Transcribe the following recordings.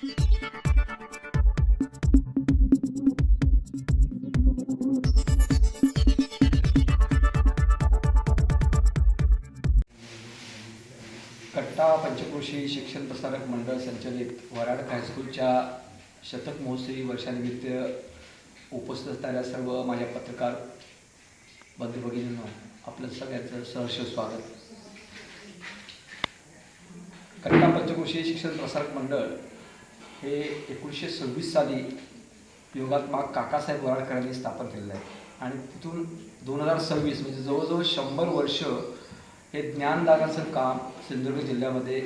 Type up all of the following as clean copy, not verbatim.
कट्टा पंचक्रोशी शिक्षण प्रसारक मंडळ संचलित वऱ्हाड हायस्कूलच्या शतक महोत्सवी वर्षानिमित्त उपस्थित असणाऱ्या सर्व माझ्या पत्रकार बंधू भगिनींनो, आपलं सगळ्यांचं सहर्ष स्वागत. कट्टा पंचक्रोशी शिक्षण प्रसारक मंडळ हे 1926 साली योगात्मा काकासाहेब वऱ्हाडकरांनी स्थापन केलेलं आहे आणि तिथून 2026 म्हणजे जवळजवळ 100 वर्ष हे ज्ञानदानाचं काम सिंधुदुर्ग जिल्ह्यामध्ये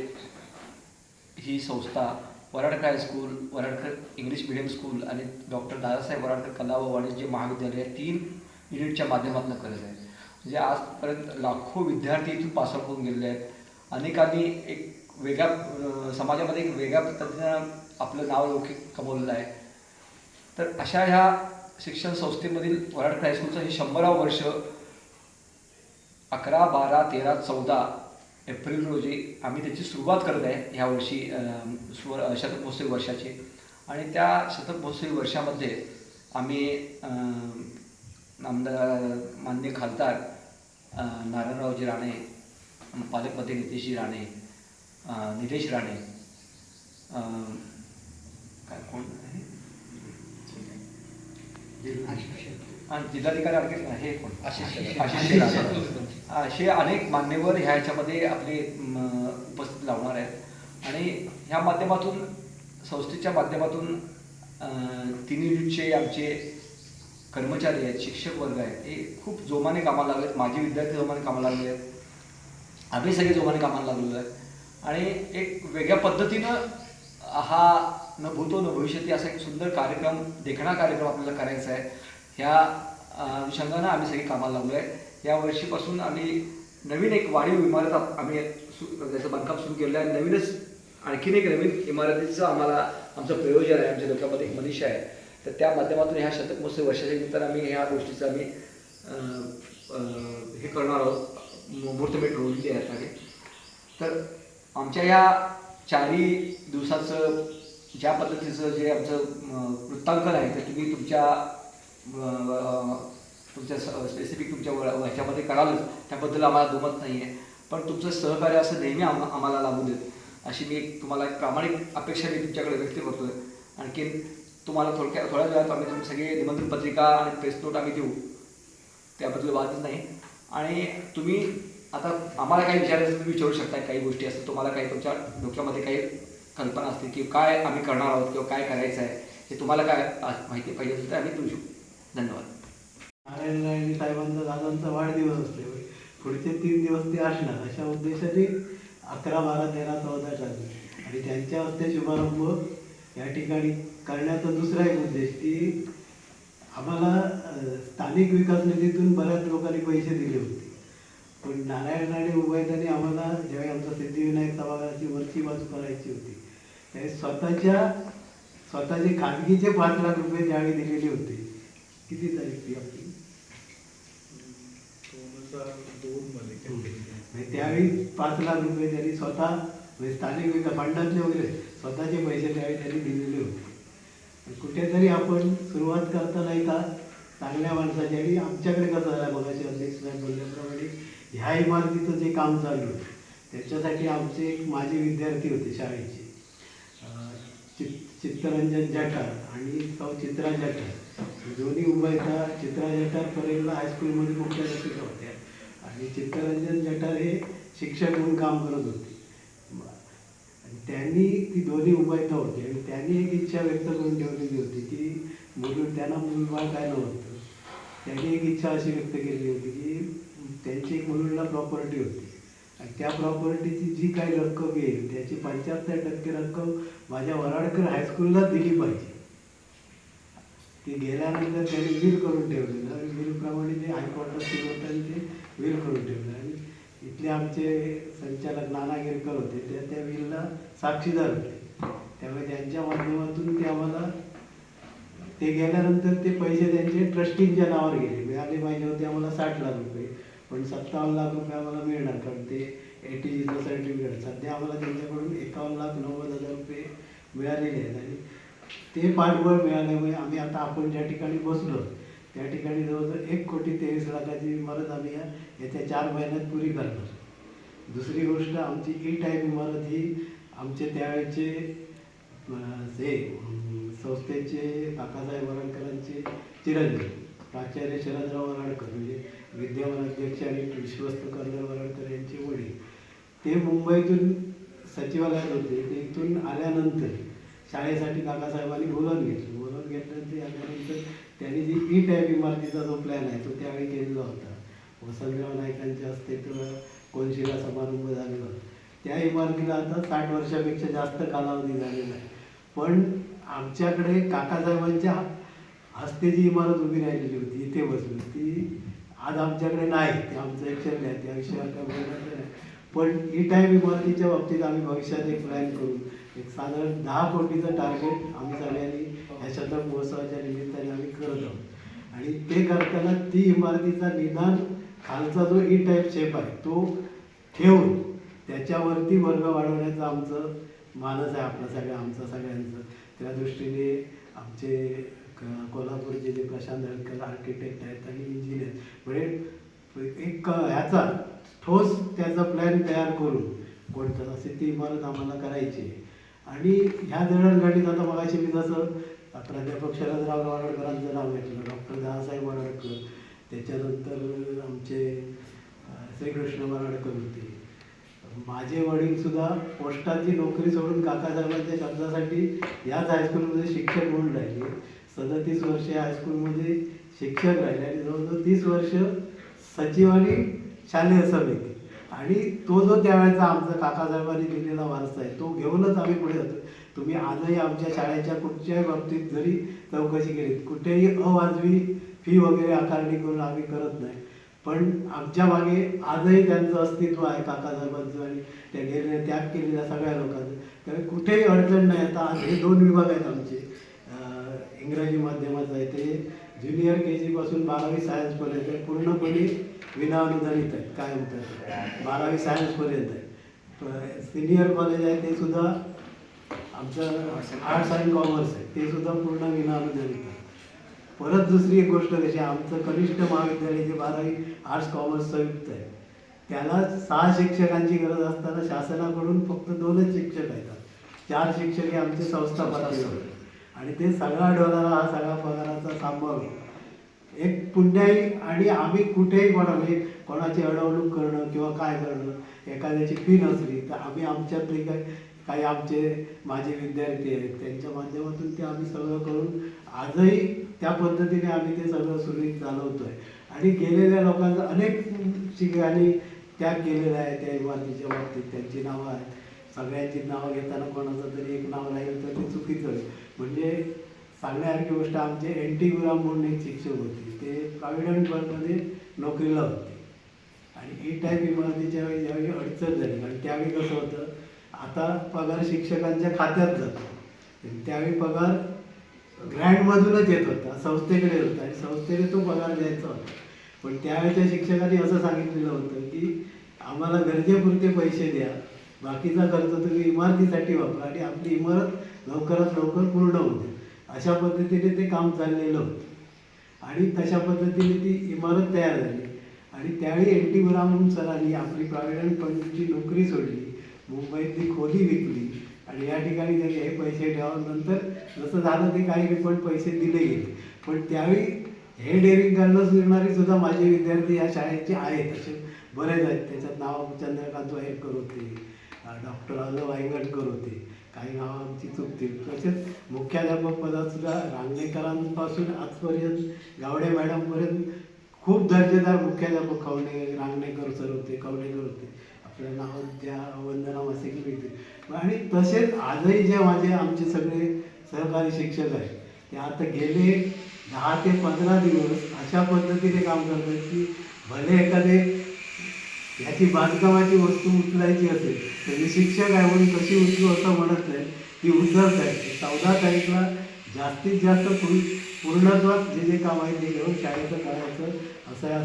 ही संस्था वऱ्हाडकर हायस्कूल, वऱ्हाडकर इंग्लिश मिडियम स्कूल आणि डॉक्टर दादासाहेब वऱ्हाडकर कला व वाणिज्य महाविद्यालय या 3 युनिटच्या माध्यमातून करत आहे. म्हणजे आजपर्यंत लाखो विद्यार्थी इथून पासआउट होऊन गेलेले आहेत. अनेकांनी एक वेगळ्या समाजामध्ये एक वेगळ्या पद्धतीनं आपलं नाव लौकिक कमवलेलं आहे. तर अशा ह्या शिक्षण संस्थेमधील वऱ्हाडकर हायस्कूलचं हे 100वे वर्ष 11, 12, 13, 14 एप्रिल रोजी आम्ही त्याची सुरुवात करत आहे ह्या वर्षी शतक महोत्सवी वर्षाची. आणि त्या शतक महोत्सवी वर्षामध्ये आम्ही माननीय खासदार नारायणरावजी राणे, पालकमंत्री नितेशजी राणे, निलेश राणे, काय कोण आहे जिल्हाधिकारी हे कोण आशिष असे अनेक मान्यवर ह्याच्यामध्ये आपले उपस्थित लावणार आहेत. आणि ह्या माध्यमातून संस्थेच्या माध्यमातून 3 युनिटचे आमचे कर्मचारी आहेत, शिक्षक वर्ग आहेत, हे खूप जोमाने कामाला लागले आहेत. माझे विद्यार्थी जोमाने कामाला लागले आहेत, आम्ही सगळे जोमाने कामाला लागलेलो आहे. आणि एक वेगळ्या पद्धतीनं हा न भूतो न भविष्यती असा एक सुंदर कार्यक्रम, देखणा कार्यक्रम आपल्याला करायचा आहे. ह्या अनुषंगानं आम्ही सगळे कामाला लागलो आहे. या वर्षीपासून आम्ही नवीन एक वाढीव इमारत आम्ही त्याचं बांधकाम सुरू केलं आहे. नवीनच आणखीन एक नवीन इमारतीचं आमचं प्रयोजन आहे. आमच्या डोक्यामध्ये एक मनीषा आहे. तर त्या माध्यमातून ह्या शतक महोत्सव वर्षाच्या निमित्तानं आम्ही ह्या गोष्टीचं आम्ही हे करणार आहोत, मुहूर्तमेढ रोवली आहे आता. तर आमच्या ह्या 4 दिवसाचं ज्या पद्धतीचं जे आमचं वृत्तांकन आहे ते तुम्ही तुमच्या स्पेसिफिक तुमच्या ह्याच्यामध्ये करालच, त्याबद्दल आम्हाला दुमत नाही आहे. पण तुमचं सहकार्य असं नेहमी आम्हाला लाभू देत अशी मी तुम्हाला एक प्रामाणिक अपेक्षा मी तुमच्याकडे व्यक्त करतो आहे. आणखीन तुम्हाला थोड्या वेळात आम्ही तुमची सगळे निमंत्रण पत्रिका आणि प्रेस नोट आम्ही देऊ, त्याबद्दल वादच नाही. आणि तुम्ही आता आम्हाला काही विचारायचं तुम्ही विचारू शकता. काही गोष्टी असतात, तुम्हाला काही तुमच्या डोक्यामध्ये काही कल्पना असतील की काय आम्ही करणार आहोत किंवा काय करायचं आहे हे तुम्हाला काय माहिती पाहिजे असेल तर आम्ही देऊ शकतो. धन्यवाद. नारायण साहेबांचा दादांचा वाढदिवस असल्यामुळे पुढचे 3 दिवस ते असणार अशा उद्देशाने 11, 12, 13, 14 चालू. आणि त्यांच्या हस्ते शुभारंभ या ठिकाणी करण्याचा दुसरा एक उद्देश की आम्हाला स्थानिक विकास निधीतून बऱ्याच लोकांनी पैसे दिले होते. पण नारायण राणे उभयतांनी आम्हाला ज्यावेळी आमचा सिद्धिविनायक सभागृहाची वरची बाजू करायची होती त्यावेळी स्वतःचे खाजगीचे 5 लाख रुपये ज्यावेळी दिलेले होते. किती तारीख ती आपली 2002 मध्ये. त्यावेळी 5 लाख रुपये त्यांनी स्वतः म्हणजे स्थानिक विकास फंडातले वगैरे स्वतःचे पैसे त्यावेळी त्यांनी दिलेले होते. कुठेतरी आपण सुरुवात करताना एका चांगल्या माणसाची, आणि आमच्याकडे कसं झालं बघायचे अध्यक्ष साहेब बोलल्याप्रमाणे ह्या इमारतीचं जे काम चालू आहे त्याच्यासाठी आमचे एक माजी विद्यार्थी होते शाळेचे, चित्तरंजन जठार आणि चित्रा जठार, दोन्ही उभयता. चित्रा जठार परेलला हायस्कूलमध्ये मुख्याध्यापिका होत्या आणि चित्तरंजन जठार हे शिक्षक म्हणून काम करत होते. आणि त्यांनी ती दोन्ही उभयता होती आणि त्यांनी एक इच्छा व्यक्त करून ठेवलेली होती की त्यांना मूलबाळ काय नव्हतं. त्यांनी एक इच्छा अशी व्यक्त केली होती की त्यांची एक मुलीला प्रॉपर्टी होती आणि त्या प्रॉपर्टीची जी काही रक्कम येईल त्याची 75% रक्कम माझ्या वऱ्हाडकर हायस्कूलला दिली पाहिजे. ती गेल्यानंतर त्यांनी विल करून ठेवलेलं आणि विलप्रमाणे ते हायकोर्टात श्रीमंतांनी ते विल करून ठेवलं. आणि इथले आमचे संचालक नाना गिरकर होते, त्या विलला साक्षीदार होते. त्यामुळे त्यांच्या माध्यमातून ते आम्हाला ते गेल्यानंतर ते पैसे त्यांचे ट्रस्टींच्या नावावर गेले. मिळाले पाहिजे होते आम्हाला 60 लाख रुपये, पण 57 लाख रुपये आम्हाला मिळणार कारण ते ATGचं सर्टिफिकेट. सध्या आम्हाला त्यांच्याकडून 51,90,000 रुपये मिळालेली आहेत. आणि ते पाठबळ मिळाल्यामुळे आम्ही आता आपण ज्या ठिकाणी बसलो त्या ठिकाणी जवळजवळ 1,23,00,000ची इमारत आम्ही येत्या 4 महिन्यात पुरी करणार. दुसरी गोष्ट, आमची टाईप इमारत ही आमचे त्यावेळेचे संस्थेचे काकासाहेब वराडकरांचे चिरंजीव प्राचार्य शरदराव वराडकर, म्हणजे विद्यमान अध्यक्ष आणि विश्वस्त कर्नल वराडकर यांचे वडील, ते मुंबईतून सचिवालयात होते. ते इथून आल्यानंतर शाळेसाठी काकासाहेबांनी बोलवून घेतल्यानंतर आल्यानंतर त्यांनी जी टाईप इमारतीचा जो प्लॅन आहे तो त्यावेळी केलेला होता. वसंतराव नाईकांच्या हस्ते तर कोनशिला समारंभ झालेला होता. त्या इमारतीला आता 60 वर्षापेक्षा जास्त कालावधी झालेला आहे. पण आमच्याकडे काकासाहेबांच्या हस्ते जी इमारत उभी राहिलेली होती इथे बसून, ती आज आमच्याकडे नाही. ते आमचं एक क्षण आहे, त्या विषयावर काय बोलण्याचं नाही. पण टाईप इमारतीच्या बाबतीत आम्ही भविष्यात एक प्लॅन करून एक साधारण 10 कोटीचं टार्गेट आम्ही सगळ्यांनी ह्या शतक महोत्सवाच्या निमित्ताने आम्ही करत आहोत. आणि ते करताना ती इमारतीचा निदान खालचा जो टाईप शेप आहे तो ठेवून त्याच्यावरती वर्ग वाढवण्याचं आमचं मानस आहे आमचा सगळ्यांचं. त्या दृष्टीने आमचे कोल्हापूरचे जे प्रशांत हळदकर आर्किटेक्ट आहेत आणि इंजिनियर, म्हणजे एक ह्याचा ठोस त्याचा प्लॅन तयार करून कोणतं असे ती इमारत आम्हाला करायची आहे. आणि ह्या जडणघडीत आता मगाशी मी जसं प्राध्यापक शरदराव वराडकरांचं नाव घेतलं, डॉक्टर दादासाहेब वराडकर, त्याच्यानंतर आमचे श्रीकृष्ण वराडकर होते. माझे वडीलसुद्धा पोस्टाची नोकरी सोडून काकासाहेबांच्या शब्दासाठी याच हायस्कूलमध्ये शिक्षक म्हणून राहिले. 37 वर्षे हायस्कूलमध्ये शिक्षक राहिले आणि जवळजवळ 30 वर्ष सचिव आणि शालेय समिती. आणि तो जो त्यावेळेचा आमचा काकासाहेबांनी दिलेला वारसा आहे तो घेऊनच आम्ही पुढे जातो. तुम्ही आजही आमच्या शाळेच्या कुठच्याही बाबतीत जरी चौकशी केली, कुठेही अवाजवी फी वगैरे आकारणी करून आम्ही करत नाही. पण आमच्या मागे आजही त्यांचं अस्तित्व आहे काकासाहेबांचं आणि त्या गेलेल्या त्याग केलेल्या सगळ्या लोकांचं. त्यामुळे कुठेही अडचण नाही. आता आज हे 2 विभाग आहेत आमचे. इंग्रजी माध्यमाचं आहे ते ज्युनियर KG पासून 12वी सायन्सपर्यंत आहे, पूर्णपणे विनाअनुदानित आहेत, काय म्हणतात 12वी सायन्सपर्यंत आहे. सिनियर कॉलेज आहे ते सुद्धा आमचं आर्ट्स अँड कॉमर्स आहे, ते सुद्धा पूर्ण विनाअनुदानित आहे. परत दुसरी एक गोष्ट कशी, आमचं कनिष्ठ महाविद्यालय जे 12वी आर्ट्स कॉमर्स संयुक्त आहे त्याला 6 शिक्षकांची गरज असताना शासनाकडून फक्त 2च शिक्षक आहेत. 4 शिक्षक हे आमचे संस्थापक आणि ते सगळा डोलारा हा सगळा पगाराचा सांभाळ एक पुण्याई. आणि आम्ही कुठेही म्हणजे कोणाची अडवणूक करणं किंवा काय करणं, एखाद्याची फी नसली तर आम्ही आमच्यातले काही आमचे माझे विद्यार्थी आहेत त्यांच्या माध्यमातून ते आम्ही सगळं करून आजही त्या पद्धतीने आम्ही ते सगळं सुरळीत चालवतो आहे. आणि गेलेल्या लोकांचा अनेक शिक्षकांनी त्याग केलेला आहे त्या इमारतीच्या बाबतीत. त्यांची नावं आहेत, सगळ्यांची नावं घेताना कोणाचं तरी एक नाव राहील तर ते चुकीचं आहे. म्हणजे सांगण्यासारखी गोष्ट, आमचे NT गुराम म्हणून एक शिक्षक होते, ते प्रॉव्हिडंट फंडमध्ये नोकरीला होते. आणि टाईप इमारतीच्या वेळी ज्यावेळी अडचण झाली, आणि त्यावेळी कसं होतं, आता पगार शिक्षकांच्या खात्यात जातो, त्यावेळी पगार ग्रँटमधूनच येत होता, संस्थेकडे होता आणि संस्थेने तो पगार द्यायचा होता. पण त्यावेळेच्या शिक्षकांनी असं सांगितलेलं होतं की आम्हाला गरजेपुरते पैसे द्या, बाकीचा खर्च तुम्ही इमारतीसाठी वापरा आणि आपली इमारत लवकरात लवकर पूर्ण होते. अशा पद्धतीने ते काम चाललेलं होतं आणि तशा पद्धतीने ती इमारत तयार झाली. आणि त्यावेळी NT गुराम सरांनी आपली प्रॉव्हिडंट फंडची नोकरी सोडली, मुंबईतली खोली विकली आणि या ठिकाणी त्यांनी हे पैसे ठेवल्यानंतर जसं झालं ते काही पण पैसे दिले गेले. पण त्यावेळी हे डेअरिंग करणं शिकणारे सुद्धा माझे विद्यार्थी या शाळेचे आहेत, असे बरेच आहेत. त्याच्यात नाव चंद्रकांत वायरकर होते, डॉक्टर अल वायंगटकर होते, काही नावं आमची चुकतील. तसेच मुख्याध्यापक पदात सुद्धा रांगणेकरांपासून आजपर्यंत गावडे मॅडमपर्यंत खूप दर्जेदार मुख्याध्यापक रांगणेकर सर होते, कवडेकर होते, आपलं नाव त्या वंदना मासिक मिळते. आणि तसेच आजही जे आमचे सगळे सहकारी शिक्षक आहेत ते आता गेले 10 ते 15 दिवस अशा पद्धतीने काम करतात की भले एखादे ह्याची बांधकामाची वस्तू उचलायची असेल तर मी शिक्षक आहे म्हणून कशी उचलू असं म्हणत नाही, ती उचलत आहे. 14 तारीखला जास्तीत जास्त पूर्णत्वात जे जे काम आहे ते घेऊन शाळेचं करायचं असं या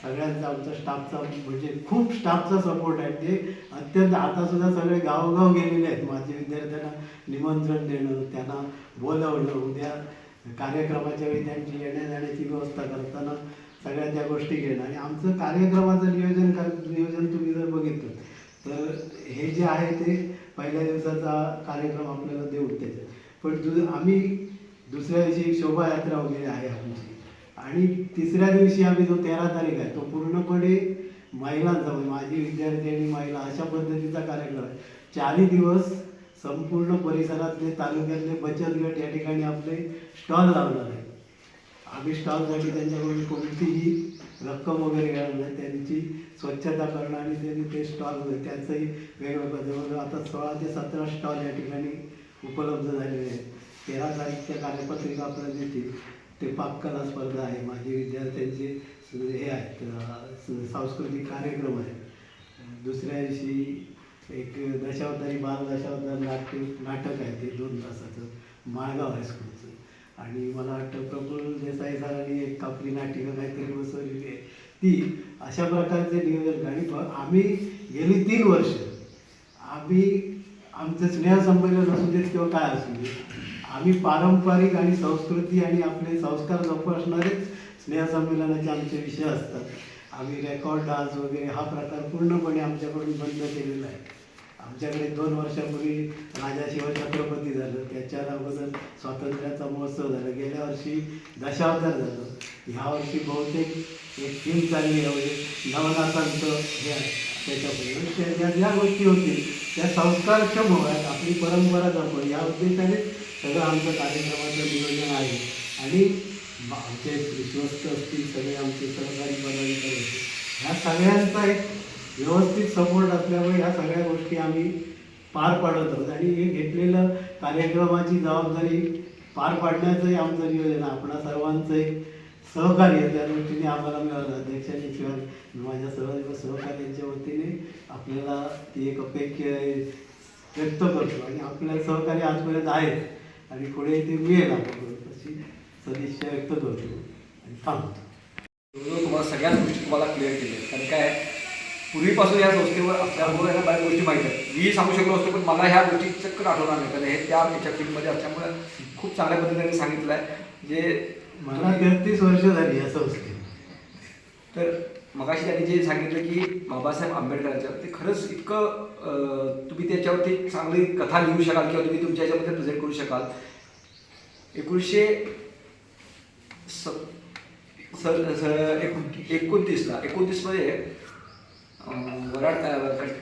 सगळ्यांचा आमचा स्टाफचा म्हणजे खूप स्टाफचा सपोर्ट आहे. ते अत्यंत आतासुद्धा सगळे गावोगाव गेलेले आहेत. माझ्या विद्यार्थ्यांना निमंत्रण देणं, त्यांना बोलवणं, उद्या कार्यक्रमाच्या वेळी त्यांची येण्या जाण्याची व्यवस्था करताना सगळ्या त्या गोष्टी घेणं आणि आमचं कार्यक्रमाचं नियोजन तुम्ही जर बघितलं तर हे जे आहे ते पहिल्या दिवसाचा कार्यक्रम आपल्याला देऊ त्याच्यात. पण आम्ही दुसऱ्या दिवशी शोभायात्रा वगैरे आहे आमची आणि तिसऱ्या दिवशी आम्ही जो 13 तारीख आहे तो पूर्णपणे महिलांचा म्हणजे माझी विद्यार्थी आणि महिला अशा पद्धतीचा कार्यक्रम आहे. 4 दिवस संपूर्ण परिसरातले तालुक्यातले बचत गट या ठिकाणी आपले स्टॉल लावणार आहे. आम्ही स्टॉलसाठी त्यांच्याकडून कोणतीही रक्कम वगैरे घेणार नाही. त्यांची स्वच्छता करणं आणि त्यांनी ते स्टॉल त्यांचंही वेगवेगळं जवळजवळ आता 16 ते 17 स्टॉल या ठिकाणी उपलब्ध झालेले आहेत. 13 तारीखच्या कार्यपत्रिका आपल्याला देतील. ते पाककला स्पर्धा आहे, माझे विद्यार्थ्यांचे हे आहेत सांस्कृतिक कार्यक्रम आहेत. दुसऱ्या दिवशी एक दशावतारी बाल दशावतार नाटक आहे ते 2 तासाचं माळगाव हायस्कूलचं आणि मला वाटतं प्रफुल्ल देसाई सरांनी एक आपली नाटिका काहीतरी बसवलेली आहे ती. अशा प्रकारचे नियोजन आणि आम्ही गेली 3 वर्ष आम्ही आमचं स्नेहसंमेलन असू देत किंवा काय असू दे आम्ही पारंपरिक आणि संस्कृती आणि आपले संस्कार जोपासणारेच स्नेहसंमेलनाचे आमचे विषय असतात. आम्ही रेकॉर्ड डान्स वगैरे हा प्रकार पूर्णपणे आमच्याकडून बंद केलेला आहे. आमच्याकडे 2 वर्षापूर्वी राजा शिवछत्रपती झालं, त्याच्या अगोदर स्वातंत्र्याचा महोत्सव झाला, गेल्या वर्षी दशावतार झालं, ह्या वर्षी बहुतेक एक थीम चालली आहे म्हणजे नवनाथांचं हे आहे. त्याच्यापुढे त्या ज्या गोष्टी होतील त्या संस्कारक्षम व्हाव्यात, आपली परंपरा जपू या उद्देशाने सगळं आमचं कार्यक्रमाचं नियोजन आहे. आणि आमचे विश्वस्त असतील सगळे आमचे सहकारी पदाधिकारी असतील ह्या सगळ्यांचा एक व्यवस्थित सपोर्ट असल्यामुळे ह्या सगळ्या गोष्टी आम्ही पार पाडत आहोत आणि हे घेतलेलं कार्यक्रमाची जबाबदारी पार पाडण्याचंही आमचं नियोजन आपणा सर्वांचं एक सहकार्य त्या दृष्टीने आम्हाला मिळालं. अध्यक्षांनी किंवा माझ्या सर्व सहकार्यांच्या वतीने आपल्याला ती एक अपेक्षा व्यक्त करतो आणि आपल्याला सहकार्य आजपर्यंत आहेत आणि पुढे ते मिळेल आपण अशी सदिच्छा व्यक्त करतो आणि थांबतो. तुम्हाला सगळ्याच गोष्टी तुम्हाला क्लिअर केल्या आहेत. कारण काय पूर्वीपासून या संस्थेवर असल्यामुळे यांना बऱ्याच गोष्टी माहीत आहेत. मी सांगू शकलो असतो पण मला ह्या गोष्टी चक्कर आठवणार नाही कारण हे त्याच्या फील्डमध्ये असल्यामुळे खूप चांगल्या पद्धतीने सांगितलं आहे. जे मला 33 वर्ष झाली या संस्थेत. तर मगाशी त्यांनी जे सांगितलं की बाबासाहेब आंबेडकरांचं ते खरंच इतकं तुम्ही त्याच्यावरती चांगली कथा लिहू शकाल किंवा तुम्ही तुमच्या याच्यामध्ये प्रेझेंट करू शकाल. 1929 मध्ये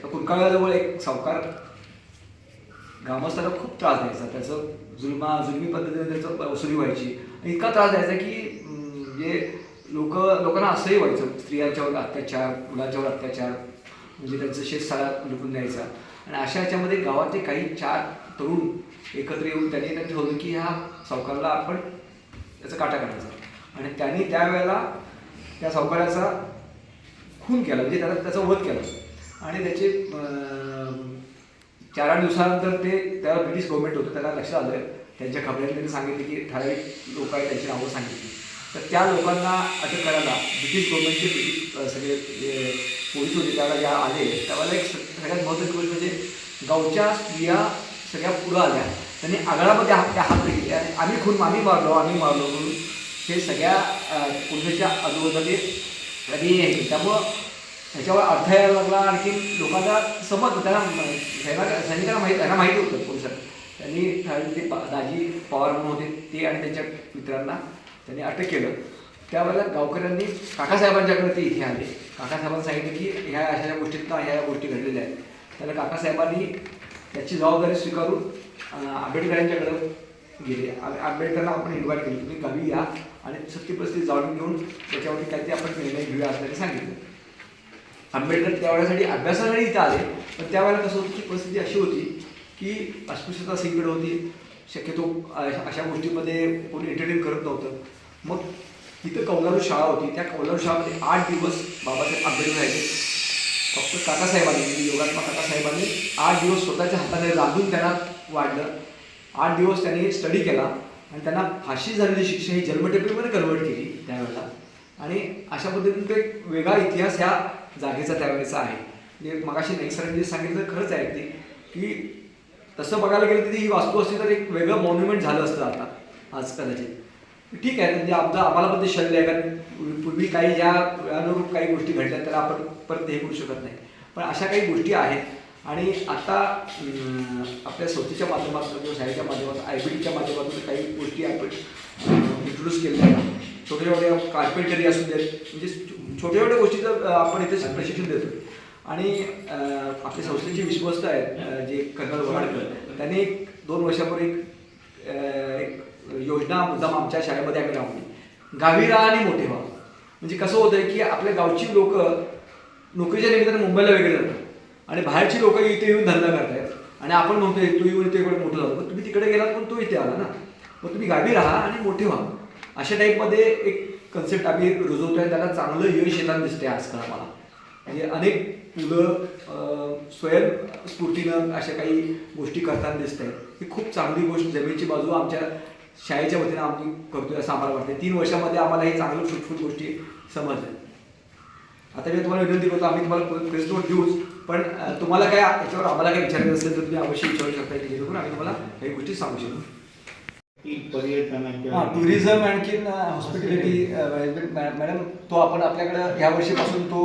कुरकाळ्याजवळ एक सावकार ग्रामस्थांना खूप त्रास द्यायचा. त्याचं जुलमी पद्धतीने त्याचं वसुली व्हायची. इतका त्रास द्यायचा की म्हणजे लोकांना असंही व्हायचं, स्त्रियांच्यावर अत्याचार, मुलांच्यावर अत्याचार, म्हणजे त्यांचं शेत सारा लुटून द्यायचा. आणि अशा याच्यामध्ये गावातले काही 4 तरुण एकत्र येऊन त्यांनी ठरवलं की ह्या सावकाराला आपण त्याचा काटा काढायचा. आणि त्यांनी त्यावेळेला त्या सावकाराचा खून केला म्हणजे त्याचा वध केला. आणि त्याचे 4 दिवसानंतर त्याला ब्रिटिश गव्हर्नमेंट होतं त्याला लक्षात आलं. त्यांच्या खबऱ्यांनी त्यांनी सांगितले की ठराविक लोक आहेत त्यांची नावं सांगितली. तर त्या लोकांना अटक करायला ब्रिटिश गव्हर्नमेंटचे सगळे पोलीस होते त्यावेळेला ज्या आले त्यावेळेला एक सगळ्यात महत्त्वाची गोष्ट म्हणजे गावच्या स्त्रिया सगळ्या पुढं आल्या. त्यांनी आगळामध्ये हात घेतले आणि आम्ही मारलो म्हणून हे सगळ्या पोलिसाच्या आजूबाजूला त्यांनी हे केलं. त्यामुळं ह्याच्यावर अर्थ यायला लागला. आणखी लोकांना समजलं, त्यांना सैनिकांना माहिती होतं पोलिसांना. त्यांनी ते दाजी पवार म्हणून होते ते आणि त्यांच्या मित्रांना त्यांनी अटक केलं. त्यावेळेला गावकऱ्यांनी काकासाहेबांच्याकडे ते इथे आले. काकासाहेबांनी सांगितलं की ह्या अशा गोष्टीतनं ह्या गोष्टी घडलेल्या आहेत. त्याला काकासाहेबांनी त्याची जबाबदारी स्वीकारून आंबेडकरांच्याकडं गेले. आंबेडकरांना आपण इन्व्हाइट केलं, तुम्ही गावी या आणि सत्य परिस्थिती जाणून घेऊन त्याच्यावरती काहीतरी आपण निर्णय घेऊया असल्याने सांगितलं. आंबेडकर त्यावेळेसाठी अभ्यासासाठी इथं आले. पण त्यावेळेला कसं होतं की परिस्थिती अशी होती की अस्पृश्यता सगळीकडे होती. शक्यतो अशा गोष्टीमध्ये कोणी एंटरटेन करत नव्हतं. मग तिथं कौलारू शाळा होती. त्या कौलारू शाळामध्ये 8 दिवस बाबासाहेब आंबेडकर राहिले. फक्त काकासाहेबांनी म्हणजे योगात्मा काकासाहेबांनी 8 दिवस स्वतःच्या हाताने रांधून त्यांना वाढलं. 8 दिवस त्यांनी स्टडी केला आणि त्यांना फाशी झालेली शिक्षा ही जन्मठेपेमध्ये कन्वर्ट केली त्यावेळेला. आणि अशा पद्धतीने तो एक वेगळा इतिहास ह्या जागेचा त्यावेळेचा आहे. म्हणजे मगाशी नाईक सरांनी जे सांगितलं खरंच आहे ते, की तसं बघायला गेलं तर ही वास्तू असली तर एक वेगळं मॉन्युमेंट झालं असतं आता आज कदाचित. ठीक आहे, म्हणजे आम्हाला पण ते शल्य आहे, कारण पूर्वी काही ज्या अनुरूप काही गोष्टी घडल्या त्याला आपण परत हे करू शकत नाही. पण अशा काही गोष्टी आहेत. आणि आता आपल्या संस्थेच्या माध्यमातून किंवा शाळेच्या माध्यमातून IBTच्या माध्यमातून काही गोष्टी आपण इंट्रोड्यूस केलेल्या आहेत. छोट्या छोट्या कार्पेंटरी असू देत, म्हणजे छोट्या छोट्या गोष्टीचं आपण इथे प्रशिक्षण देतो. आणि आपल्या संस्थेचे विश्वस्त आहेत जे कर्नल वराडकर, त्यांनी 2 वर्षापूर्वी एक योजना मुद्दाम आमच्या शाळेमध्ये आम्ही राबवली, गावी राहा आणि मोठे व्हा. म्हणजे कसं होतंय की आपल्या गावची लोक नोकरीच्या निमित्ताने मुंबईला वगैरे जातात आणि बाहेरची लोक इथे येऊन धंदा करतायत. आणि आपण म्हणतोय तू येऊन इथे मोठं झालं, पण तुम्ही तिकडे गेलात पण तो इथे आला ना, मग तुम्ही गावी राहा आणि मोठे व्हा. अशा टाईपमध्ये एक कन्सेप्ट आम्ही रुजवतोय. त्याला चांगलं यश येताना दिसते आजकाल आम्हाला. म्हणजे अनेक मुलं स्वयंस्फूर्तीनं अशा काही गोष्टी करताना दिसत आहेत. ही खूप चांगली गोष्ट जमेची बाजू आमच्या शाळेच्या वतीनं आम्ही करतोय असं आम्हाला वाटतं. 3 वर्षामध्ये आम्हाला हे चांगलं फ्रुटफुल गोष्टी समजल्या. आता मी तुम्हाला विनंती करतो, आम्ही तुम्हाला प्रेस नोट देऊच, पण तुम्हाला काय याच्यावर आम्हाला काय विचारायचं असेल तर तुम्ही अवश्य विचारू शकता, की जेणेकरून आम्ही तुम्हाला काही गोष्टी सांगू शकतो. टुरिझम आणखीन हॉस्पिटॅलिटी मॅनेजमेंट मॅडम, तो आपण आपल्याकडं ह्या वर्षीपासून तो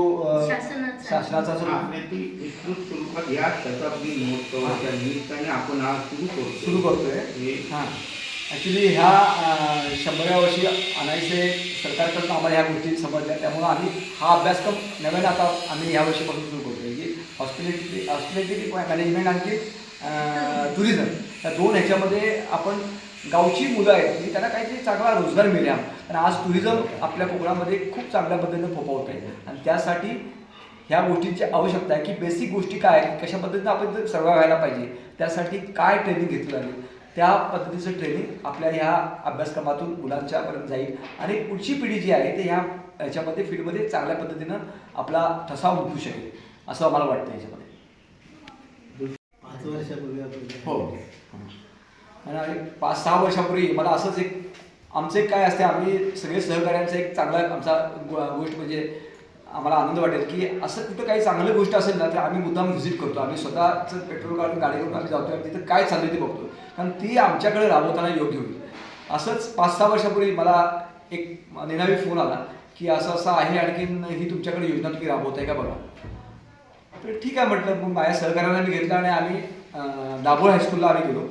शासनाचा स्वरूपात या शताब्दी महोत्सवाच्या निमित्ताने आपण आज सुरू करतोय. हां, ॲक्च्युली ह्या 100व्या वर्षी आणायचे सरकारकडून आम्हाला ह्या गोष्टी समजल्या, त्यामुळं आम्ही हा अभ्यासक्रम नव्याने आता आम्ही ह्या वर्षीपासून सुरू करतोय, की हॉस्पिटॅलिटी मॅनेजमेंट आणखी टुरिझम या 2 ह्याच्यामध्ये आपण गावची मुलं आहेत की त्यांना काहीतरी चांगला रोजगार मिळेल. आणि आज टुरिझम आपल्या कोकणामध्ये खूप चांगल्या पद्धतीने फोफावत आहे. आणि त्यासाठी ह्या गोष्टींची आवश्यकता आहे की बेसिक गोष्टी काय आहेत, कशा पद्धतीनं आपण सर्वाइव्ह व्हायला पाहिजे, त्यासाठी काय ट्रेनिंग घेतलं लागेल, त्या पद्धतीचं ट्रेनिंग आपल्या ह्या अभ्यासक्रमातून मुलांच्यापर्यंत जाईल. आणि पुढची पिढी जी आहे ते ह्या ह्याच्यामध्ये फील्डमध्ये चांगल्या पद्धतीनं आपला ठसा उमटू शकेल असं आम्हाला वाटतं ह्याच्यामध्ये. 5 वर्षापूर्वी हो, आणि 5-6 वर्षापूर्वी मला असंच एक आमचं एक काय असते, आम्ही सगळे सहकार्यांचा एक चांगला आमचा गोष्ट म्हणजे आम्हाला आनंद वाटेल की असं कुठं काही चांगली गोष्ट असेल ना तर आम्ही मुद्दाम व्हिजिट करतो. आम्ही स्वतःचं पेट्रोल काढून गाडी करून आम्ही जातो, तिथं काय चाललं ते बघतो, कारण ती आमच्याकडे राबवताना योग्य होईल. असंच 5-6 वर्षापूर्वी मला एक निनावी फोन आला की असं आहे, आणखीन ही तुमच्याकडे योजना तुम्ही राबवताय का बघा. तर ठीक आहे म्हटलं, मग माझ्या सहकार्याला मी घेतलं आणि आम्ही दाभोळ हायस्कूलला आम्ही गेलो.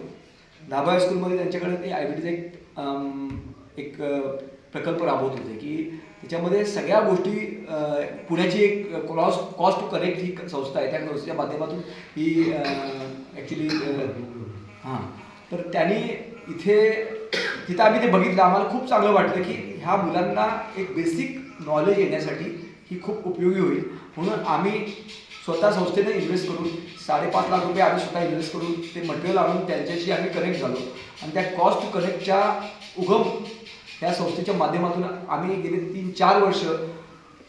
दाभोळ हायस्कूलमध्ये त्यांच्याकडे ते IBTचा एक प्रकल्प राबवत होते की त्याच्यामध्ये सगळ्या गोष्टी पुण्याची एक कॉस्ट टू कनेक्ट ही संस्था आहे, त्या संस्थेच्या माध्यमातून ही ॲक्च्युली हां, तर त्यांनी तिथं आम्ही ते बघितलं. आम्हाला खूप चांगलं वाटलं की ह्या मुलांना एक बेसिक नॉलेज येण्यासाठी ही खूप उपयोगी होईल. म्हणून आम्ही स्वतः संस्थेने इन्व्हेस्ट करून 5.5 लाख रुपये आम्ही स्वतः इन्व्हेस्ट करून ते मटेरियल आणून त्यांच्याशी आम्ही कनेक्ट झालो. आणि त्या कॉस्ट टू कनेक्टच्या उगम ह्या संस्थेच्या माध्यमातून आम्ही गेले 3-4 वर्ष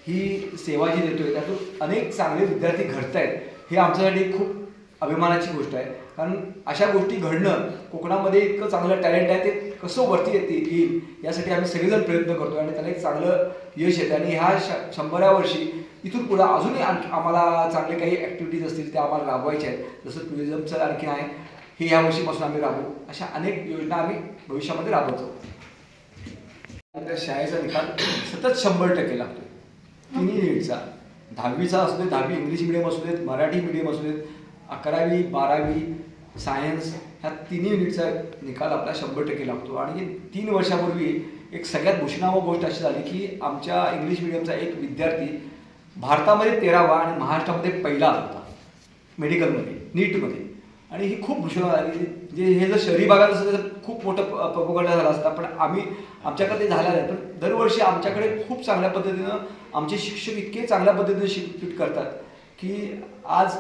ही सेवा जी देतोय त्यातून अनेक चांगले विद्यार्थी घडत आहेत. हे आमच्यासाठी खूप अभिमानाची गोष्ट आहे, कारण अशा गोष्टी घडणं, कोकणामध्ये इतकं चांगलं टॅलेंट आहे ते कसं वरती येईल यासाठी आम्ही सगळेजण प्रयत्न करतो आणि त्याला एक चांगलं यश येतं. आणि ह्या 100व्या वर्षी इथून पुढं अजूनही आम्हाला चांगले काही ॲक्टिव्हिटीज असतील त्या आम्हाला राबवायच्या आहेत. जसं टुरिझमचं आणखी आहे हे ह्या वर्षीपासून आम्ही राबवू. अशा अनेक योजना आम्ही भविष्यामध्ये राबवतो. शाळेचा निकाल सतत 100% लागतो. 3 युनिटचा, 10वीचा असू दे, 10वी इंग्लिश मिडियम असू देत, मराठी मिडियम असू देत, 11वी 12वी सायन्स, ह्या 3 युनिटचा निकाल आपला 100% लागतो. आणि 3 वर्षापूर्वी एक सगळ्यात भूषणावह गोष्ट अशी झाली की आमच्या इंग्लिश मिडियमचा एक विद्यार्थी भारतामध्ये 13वा आणि महाराष्ट्रामध्ये पहिला आला होता मेडिकलमध्ये, नीटमध्ये. आणि ही खूप भूषण झाली. म्हणजे हे जर शहरी भागात असतं तर खूप मोठं प्रोपोगंडा झाला असता, पण आमच्याकडे ते झालं नाही. पण दरवर्षी आमच्याकडे खूप चांगल्या पद्धतीनं आमचे शिक्षक इतके चांगल्या पद्धतीने शिक्षित करतात की आज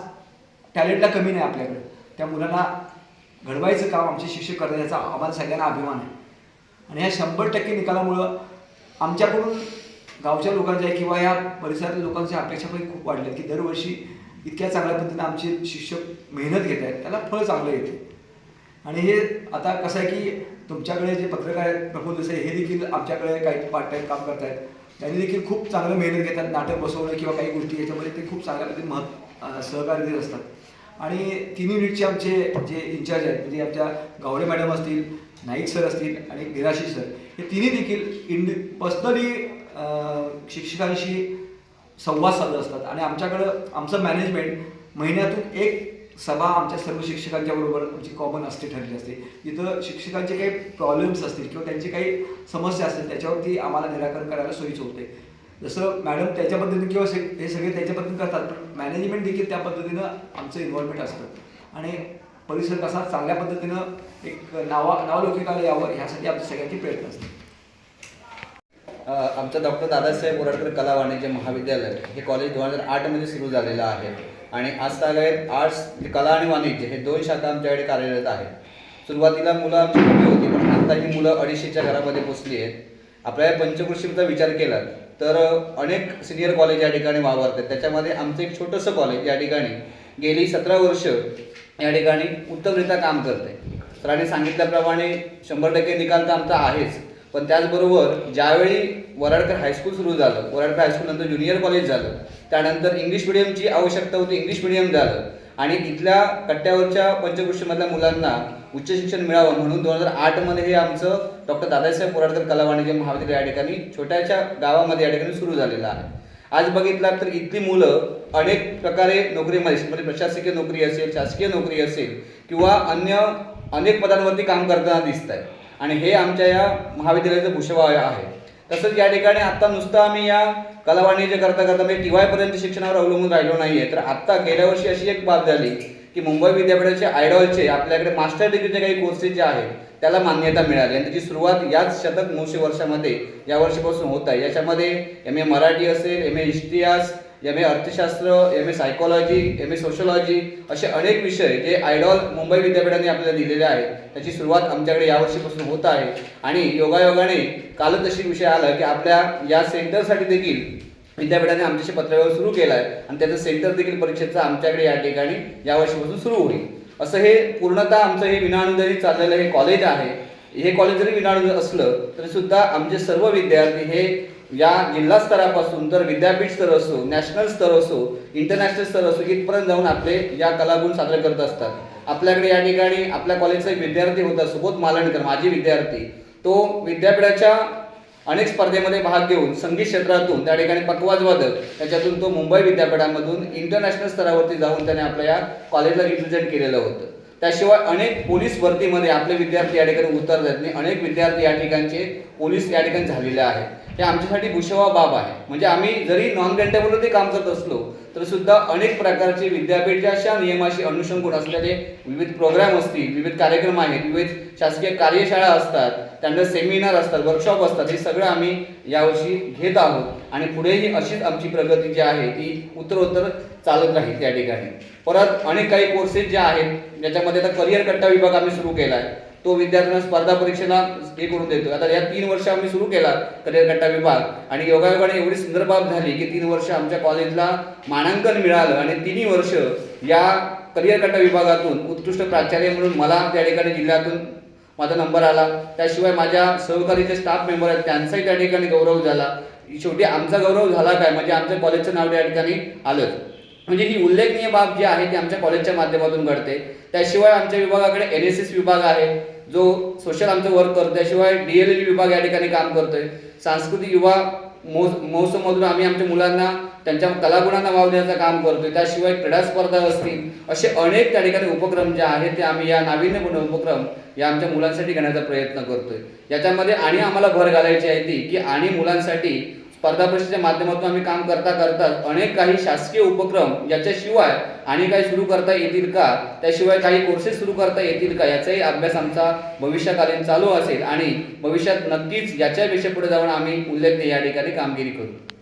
टॅलेंटला कमी नाही आपल्याकडे. त्या मुलांना घडवायचं काम आमचे शिक्षक करतात, याचा आम्हाला सगळ्यांना अभिमान आहे. आणि ह्या 100% निकालामुळं आमच्याकडून गावच्या लोकांच्या किंवा या परिसरातील लोकांच्या अपेक्षा पण खूप वाढल्या की दरवर्षी इतक्या चांगल्या पद्धतीने आमचे शिक्षक मेहनत घेत आहेत, त्याला फळ चांगलं येते. आणि हे आता कसं आहे की तुमच्याकडे जे पत्रकार आहेत प्रफुल्ल देसाई हे देखील आमच्याकडे काही पार्ट टाईम काम करत आहेत. त्यांनी देखील खूप चांगलं मेहनत घेतात. नाटक बसवणं किंवा काही गोष्टी याच्यामध्ये ते खूप चांगल्या पद्धतीने सहकार्य देत असतात. आणि तिन्ही युनिटचे आमचे जे इंचार्ज आहेत म्हणजे आमच्या गावडे मॅडम असतील, नाईक सर असतील आणि गिराशी सर, हे तिन्ही देखील पर्सनली शिक्षकांशी संवाद साधत असतात. आणि आमच्याकडं आमचं मॅनेजमेंट महिन्यातून एक सभा आमच्या सर्व शिक्षकांच्या बरोबर आमची कॉमन असते, ठरली असते. तिथं शिक्षकांचे काही प्रॉब्लेम्स असतील किंवा त्यांची काही समस्या असतील त्याच्यावरती आम्हाला निराकरण करायला सोयीचं होते. जसं मॅडम त्याच्या पद्धतीने किंवा हे सगळे त्याच्या पद्धतीने करतात, पण मॅनेजमेंट देखील त्या पद्धतीनं आमचं इन्व्हॉल्वमेंट असतं आणि परिसर कसा चांगल्या पद्धतीनं एक नावलौकिकाला यावं ह्यासाठी आमचे सगळ्यांचे प्रयत्न असतात. आमचं डॉक्टर दादासाहेब बोराडकर कला वाणिज्य महाविद्यालय हे कॉलेज 2008मध्ये सुरू झालेलं आहे आणि आज तागायत आर्ट्स कला आणि वाणिज्य हे 2 शाखा आमच्याकडे कार्यरत आहेत. सुरुवातीला मुलं आमची कमी होती, पण आता ही मुलं 250च्या घरामध्ये पोचली आहेत. आपल्या पंचकृषीचा विचार केला तर अनेक सिनियर कॉलेज या ठिकाणी वावरतात. त्याच्यामध्ये आमचं एक छोटंसं कॉलेज या ठिकाणी गेली 17 वर्ष या ठिकाणी उत्तमरित्या काम करते. सरांनी सांगितल्याप्रमाणे 100% निकाल तर आमचा आहेच, पण त्याचबरोबर ज्यावेळी वराडकर हायस्कूल सुरू झालं, वराडकर हायस्कूल नंतर ज्युनियर कॉलेज झालं, त्यानंतर इंग्लिश मिडियमची आवश्यकता होती, इंग्लिश मिडियम झालं आणि इथल्या कट्ट्यावरच्या पंचकृषीमधल्या मुलांना उच्च शिक्षण मिळावं म्हणून 2008मध्ये हे आमचं डॉक्टर दादासाहेब बोराडकर कला वाणिज्य महाविद्यालय या ठिकाणी छोट्याशा गावामध्ये या ठिकाणी सुरू झालेलं आहे. आज बघितलात तर इथली मुलं अनेक प्रकारे नोकरीमध्ये म्हणजे प्रशासकीय नोकरी असेल, शासकीय नोकरी असेल किंवा अन्य अनेक पदांवरती काम करताना दिसत आहे आणि हे आमच्या या महाविद्यालयाचं भूषवळ आहे. तसंच या ठिकाणी आता नुसतं आम्ही या कला वाणिज्य करता म्हणजे TY पर्यंत शिक्षणावर अवलंबून राहिलो नाहीये, तर आता गेल्या वर्षी अशी एक बाब झाली की मुंबई विद्यापीठाचे आयडॉलचे आपल्याकडे मास्टर डिग्रीचे काही कोर्सेस जे आहेत त्याला मान्यता मिळाली आणि त्याची सुरुवात याच शतक 900 वर्षामध्ये या वर्षीपासून होत आहे. याच्यामध्ये MA मराठी असेल, MA इतिहास, MA अर्थशास्त्र, MA सायकोलॉजी, MA सोशलॉजी असे अनेक विषय जे आयडॉल मुंबई विद्यापीठाने आपल्याला दिलेले आहेत त्याची सुरुवात आमच्याकडे यावर्षीपासून होत आहे. आणि योगायोगाने कालच अशी विषय आला की आपल्या या सेंटरसाठी देखील विद्यापीठाने आमच्याशी पत्रव्यवहार सुरू केला आहे आणि त्याचं सेंटर देखील परीक्षेचं आमच्याकडे या ठिकाणी यावर्षीपासून सुरू होईल. असं हे पूर्णतः आमचं हे विनाअनुदानित चाललेलं हे कॉलेज आहे. हे कॉलेज जरी विनाअनुदानित असलं तरी सुद्धा आमचे सर्व विद्यार्थी हे या जिल्हा स्तरापासून तर विद्यापीठ स्तर असो, नॅशनल स्तर असो, इंटरनॅशनल स्तर असो इथपर्यंत जाऊन आपले या कलागुण साजरे करत असतात. आपल्याकडे या ठिकाणी आपल्या कॉलेजचा एक विद्यार्थी होता सुबोध मालणकर, माजी विद्यार्थी, तो विद्यापीठाच्या अनेक स्पर्धेमध्ये भाग घेऊन संगीत क्षेत्रातून त्या ठिकाणी पखवाज वादक त्याच्यातून तो मुंबई विद्यापीठामधून इंटरनॅशनल स्तरावरती जाऊन त्याने आपल्या या कॉलेजला रिप्रेझेंट केलेलं होतं. त्याशिवाय अनेक पोलीस भरतीमध्ये आपले विद्यार्थी या ठिकाणी उतरतात आणि अनेक विद्यार्थी या ठिकाणचे पोलीस या ठिकाणी झालेले आहेत. हे आमच्यासाठी भूषवा बाब आहे. म्हणजे आम्ही जरी नॉन ग्रँटेबलवरती काम करत असलो तर सुद्धा अनेक प्रकारचे विद्यापीठाच्या नियमाशी अनुषंगून असलेले विविध प्रोग्राम असतील, विविध कार्यक्रम आहेत, विविध शासकीय कार्यशाळा असतात, त्यानंतर सेमिनार असतात, वर्कशॉप असतात, हे सगळं आम्ही यावर्षी घेत आहोत आणि पुढेही अशीच आमची प्रगती जी आहे ती उत्तरोत्तर चालत राहील. त्या ठिकाणी परत अनेक काही कोर्सेस जे आहेत ज्याच्यामध्ये आता करिअर कट्टा विभाग आम्ही सुरू केला आहे. तो विद्यार्थ्यांना स्पर्धा परीक्षेला हे करून देतो. आता या 3 वर्ष आम्ही सुरू केला करिअर कट्टा विभाग आणि योगायोगाने एवढी सुंदर बाब झाली की 3 वर्ष आमच्या कॉलेजला मानांकन मिळालं आणि 3 वर्ष या करिअर कट्टा विभागातून उत्कृष्ट प्राचार्य म्हणून मला त्या ठिकाणी जिल्ह्यातून माझा नंबर आला. त्याशिवाय माझ्या सहकारी जे स्टाफ मेंबर आहेत त्यांचाही त्या ठिकाणी गौरव झाला. शेवटी आमचा गौरव झाला काय म्हणजे आमच्या कॉलेजचं नाव त्या ठिकाणी आलं. म्हणजे ही उल्लेखनीय बाब जी आहे ती आमच्या कॉलेजच्या माध्यमातून घडते. त्याशिवाय आमच्या विभागाकडे NSS विभाग आहे जो सोशल आमचं वर्क करतो. त्याशिवाय DLLB विभाग या ठिकाणी काम करतोय. सांस्कृतिक युवा महोत्सवमधून आम्ही आमच्या मुलांना त्यांच्या कलागुणांना वाव देण्याचं काम करतोय. त्याशिवाय क्रीडा स्पर्धा असतील असे अनेक त्या ठिकाणी उपक्रम जे आहेत ते आम्ही या नाविन्यपूर्ण उपक्रम या आमच्या मुलांसाठी घेण्याचा प्रयत्न करतोय. याच्यामध्ये आणि आम्हाला भर घालायची आहे ती की आणि मुलांसाठी स्पर्धा परीक्षेच्या माध्यमातून आम्ही काम करता अनेक काही शासकीय उपक्रम याच्याशिवाय आणि काही सुरू करता येतील का, त्याशिवाय काही कोर्सेस सुरू करता येतील का याचाही अभ्यास आमचा भविष्यकालीन चालू असेल आणि भविष्यात नक्कीच याच्यापेक्षा पुढे जाऊन आम्ही उल्लेखनीय या ठिकाणी कामगिरी करू.